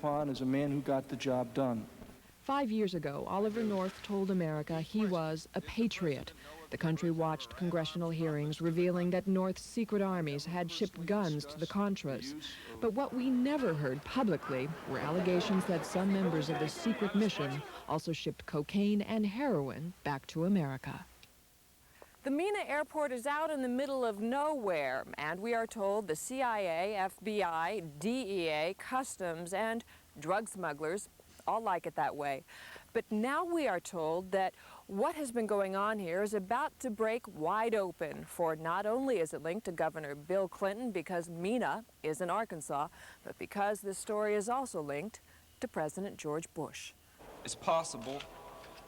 upon as a man who got the job done. 5 years ago, Oliver North told America he was a patriot. The country watched congressional hearings revealing that North's secret armies had shipped guns to the Contras. But what we never heard publicly were allegations that some members of the secret mission also shipped cocaine and heroin back to America. The Mena airport is out in the middle of nowhere, and we are told the CIA, FBI, DEA, Customs, and drug smugglers all like it that way. But now we are told that what has been going on here is about to break wide open, for not only is it linked to Governor Bill Clinton because Mena is in Arkansas, but because this story is also linked to President George Bush. It's possible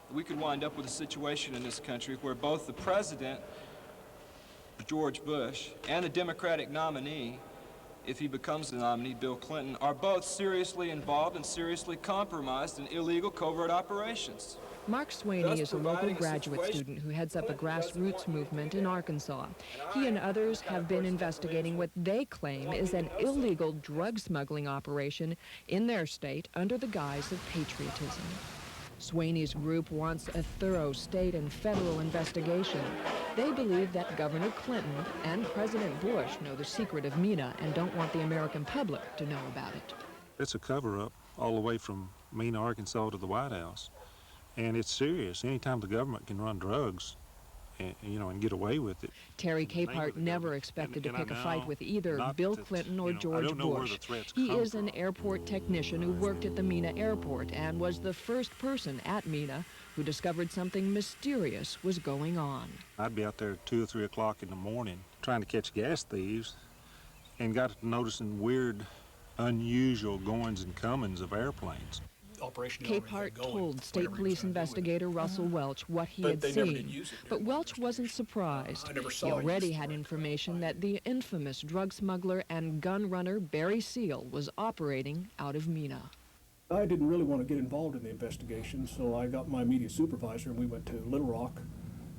that we could wind up with a situation in this country where both the president, George Bush, and the Democratic nominee, if he becomes the nominee, Bill Clinton, are both seriously involved and seriously compromised in illegal covert operations. Mark Swaney is a local graduate student who heads up a grassroots movement in Arkansas. He and others have been investigating what they claim is an illegal drug smuggling operation in their state under the guise of patriotism. Swaney's group wants a thorough state and federal investigation. They believe that Governor Clinton and President Bush know the secret of Mena and don't want the American public to know about it. It's a cover-up all the way from Mena, Arkansas to the White House. And it's serious. Anytime the government can run drugs, and get away with it. Terry Capehart never expected to pick a fight with either Bill Clinton or George Bush. He is an airport technician who worked at the Mena airport and was the first person at Mena who discovered something mysterious was going on. I'd be out there at 2 or 3 o'clock in the morning trying to catch gas thieves and got to noticing weird, unusual goings and comings of airplanes. Capehart told State Police investigator Russell Welch what he had seen, but Welch wasn't surprised. He already had information that the infamous drug smuggler and gun runner Barry Seal was operating out of Mena. I didn't really want to get involved in the investigation, so I got my immediate supervisor and we went to Little Rock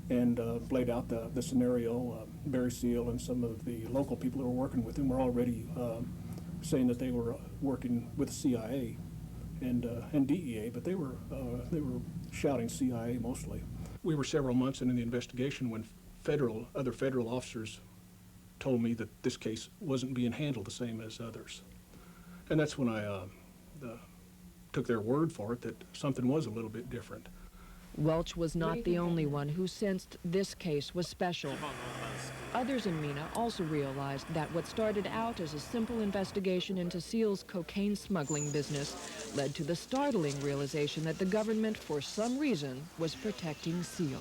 and laid out the scenario. Barry Seal and some of the local people who were working with him were already saying that they were working with the CIA and DEA, but they were shouting CIA mostly. We were several months into the investigation when other federal officers told me that this case wasn't being handled the same as others. And that's when I took their word for it that something was a little bit different. Welch was not the only one who sensed this case was special. Others in Mena also realized that what started out as a simple investigation into Seal's cocaine smuggling business led to the startling realization that the government, for some reason, was protecting Seal.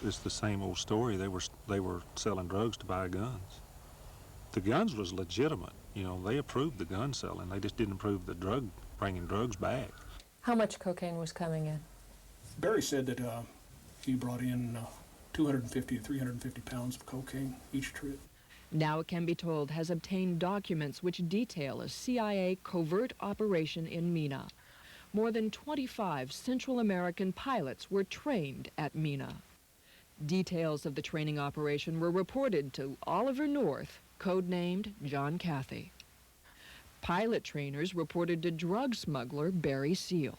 It's the same old story. They were selling drugs to buy guns. The guns was legitimate. They approved the gun selling. They just didn't approve the bringing drugs back. How much cocaine was coming in? Barry said that he brought in 250 to 350 pounds of cocaine each trip. Now it can be told has obtained documents which detail a CIA covert operation in Mena. More than 25 Central American pilots were trained at Mena. Details of the training operation were reported to Oliver North, codenamed John Cathy. Pilot trainers reported to drug smuggler Barry Seal.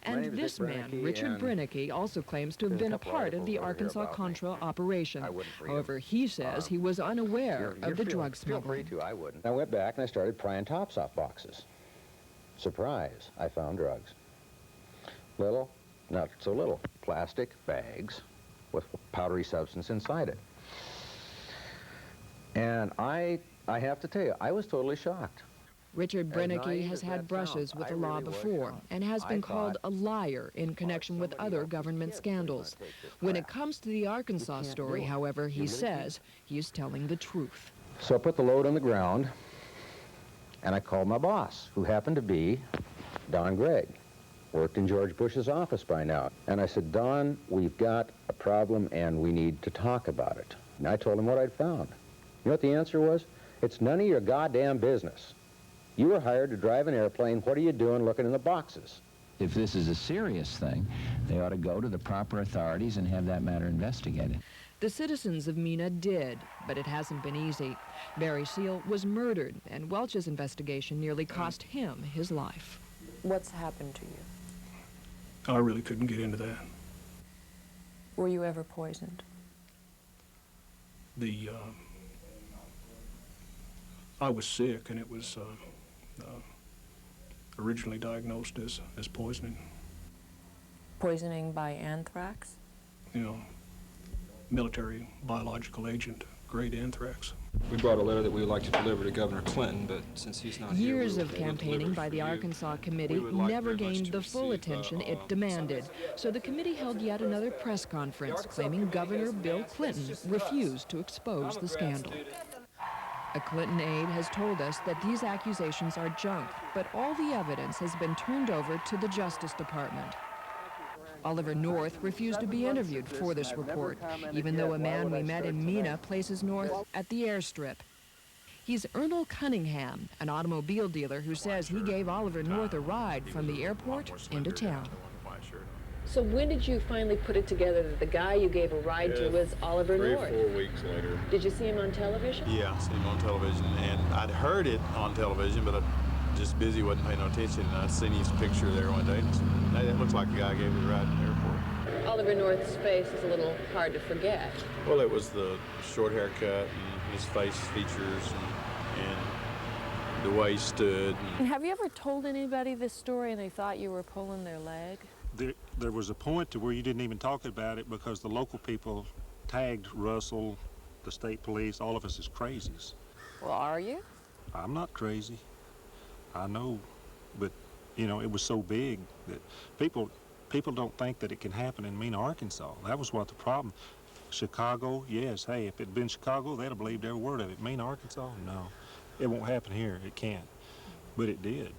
And this man, Richard Brennicky, also claims to have been a part of the Arkansas-Contra operation. However, he says he was unaware of the drug smuggling. I went back and I started prying tops off boxes. Surprise, I found drugs. Little, not so little, plastic bags with powdery substance inside it. And I have to tell you, I was totally shocked. Richard Brennicky has had brushes with the law before and has been called a liar in connection with other government scandals. When it comes to the Arkansas story, however, he says he's telling the truth. So I put the load on the ground and I called my boss, who happened to be Don Gregg. Worked in George Bush's office by now. And I said, Don, we've got a problem and we need to talk about it. And I told him what I'd found. You know what the answer was? It's none of your goddamn business. You were hired to drive an airplane. What are you doing looking in the boxes? If this is a serious thing, they ought to go to the proper authorities and have that matter investigated. The citizens of Mena did, but it hasn't been easy. Barry Seal was murdered, and Welch's investigation nearly cost him his life. What's happened to you? I really couldn't get into that. Were you ever poisoned? I was sick, and it was originally diagnosed as poisoning. Poisoning by anthrax? You know, military biological agent, grade anthrax. We brought a letter that we would like to deliver to Governor Clinton, but since he's not here, Years we of will deliver campaigning it by for the you. Arkansas Committee We would like never very much gained to the full receive, attention it demanded. So the committee held yet another press conference claiming Governor Bill Clinton refused to expose the scandal. A Clinton aide has told us that these accusations are junk, but all the evidence has been turned over to the Justice Department. Oliver North refused to be interviewed for this report, even though a man we met in Mena places North at the airstrip. He's Ernest Cunningham, an automobile dealer who says he gave Oliver North a ride from the airport into town. So when did you finally put it together that the guy you gave a ride to was Oliver North? 3 or 4 weeks later. Did you see him on television? Yeah, I seen him on television, and I'd heard it on television, but I just busy, wasn't paying no attention. And I seen his picture there one day, and said, hey, that looks like the guy I gave me the ride in the airport. Oliver North's face is a little hard to forget. Well, it was the short haircut and his face features and the way he stood. And have you ever told anybody this story and they thought you were pulling their leg? There was a point to where you didn't even talk about it because the local people tagged Russell, the state police, all of us as crazies. Well, are you? I'm not crazy. I know, but, you know, it was so big that people don't think that it can happen in Mena, Arkansas. That was what the problem. Chicago, yes, hey, if it'd been Chicago, they'd have believed every word of it. Mena, Arkansas, no. It won't happen here, it can't. But it did.